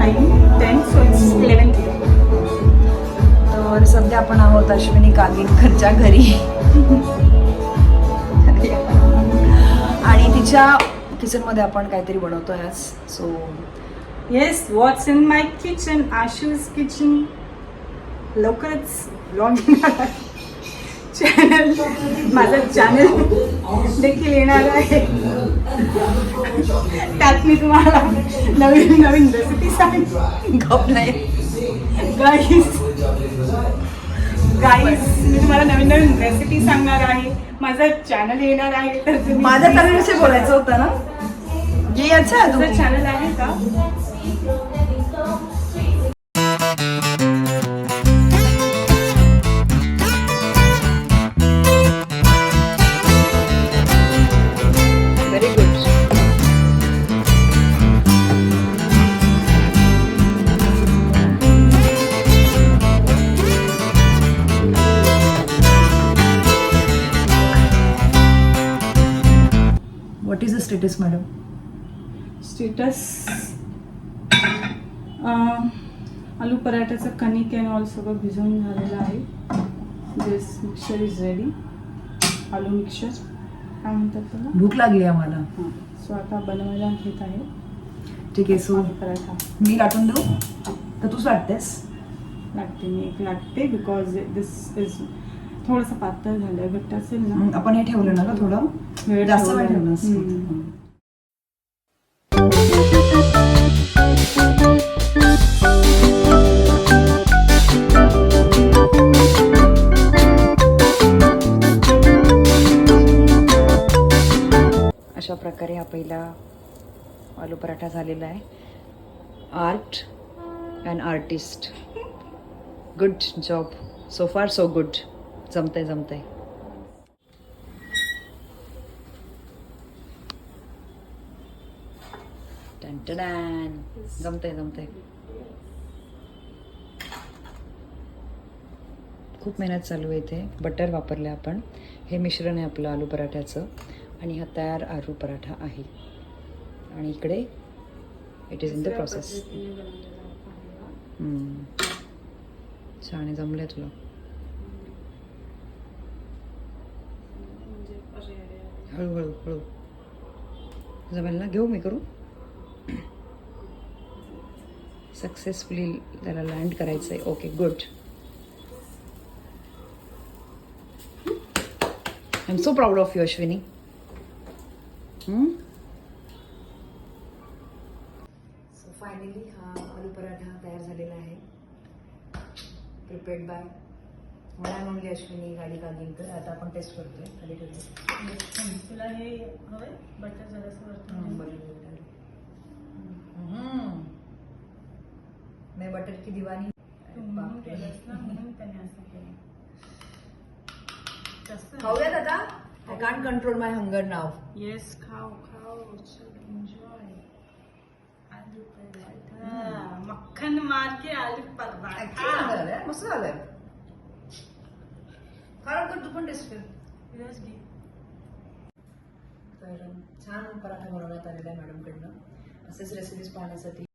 9, 10, so it's 11th year. तर सध्या आपण आहोत अश्विनी कागिलकरच्या घरी आणि तिच्या किचनमध्ये आपण काहीतरी बनवतोय आज. So Yes, what's in my kitchen? Ashu's kitchen. लवकरच ब्लॉगिंग चॅनल, माझं चॅनल देखील येणार आहे. त्यात मी तुम्हाला नवीन नवीन रेसिपी सांग. गप नाही. गाईस मी तुम्हाला नवीन नवीन रेसिपी सांगणार आहे. माझं चॅनल येणार आहे. तर तुम्ही माझ्या चॅनलविषयी बोलायचं होतं ना. ये अच्छा तुझं चॅनल आहे का? Very good. What is the status madam? Status आलू पराठ्याचं कणिक अँड ऑल सगळं भिजवून झालेलं आहे. This mixture is ready. आलू मिक्सचर काय म्हणतात त्याला? भूक लागली आम्हाला. हां, सो आता बनवायला घेत आहे ठीक आहे. सो आलू पराठा. मी लाटून देऊ तर तूच लाटतेस? लागते, मी एक लागते बिकॉज दिस इज थोडंसं पातळ झालं. घट्ट असेल ना. मग आपण हे ठेवलं ना का थोडं वेळ जास्त वेळ ठेवलं. ठेवलं असतं. हम्म. अशा प्रकारे हा पहिला आलू पराठा झालेला आहे. Art and artist. Good job. So फार सो गुड. जमतंय जमतंय. टन जमतंय जमतंय. खूप मेहनत चालू आहे इथे. बटर वापरलं आपण. हे मिश्रण आहे आपलं आलू पराठ्याचं आणि हा तयार आलू पराठा आहे. आणि इकडे it is in the process. छान आहे. जमलंय तुला. हळूहळू हळू जमेल ना. घेऊ मी करू. सक्सेसफुली त्याला लँड करायचं आहे. Okay good. I am so proud of you Ashwini. So finally हा आलू पराठा तयार झालेला आहे. प्रिपेअर्ड बाय मला म्हणली अश्विनी गाडी कागिलकर. आता आपण टेस्ट करतोय. खाली ठेवतो. तुला हे हवंय बटर जरासं बरोबर. मैं बटर की दीवानी. खाऊया दादा. I can't control my hunger now. Yes, खाओ खाओ. एन्जॉय. आलू पराठा. मक्खन मार के आलू पराठा. मस्त झालंय. कारण तर तू पण टेस्ट कर. तर छान पराठा बनवण्यात आलेला आहे मॅडमकडनं. असेच रेसिपीज पाहण्यासाठी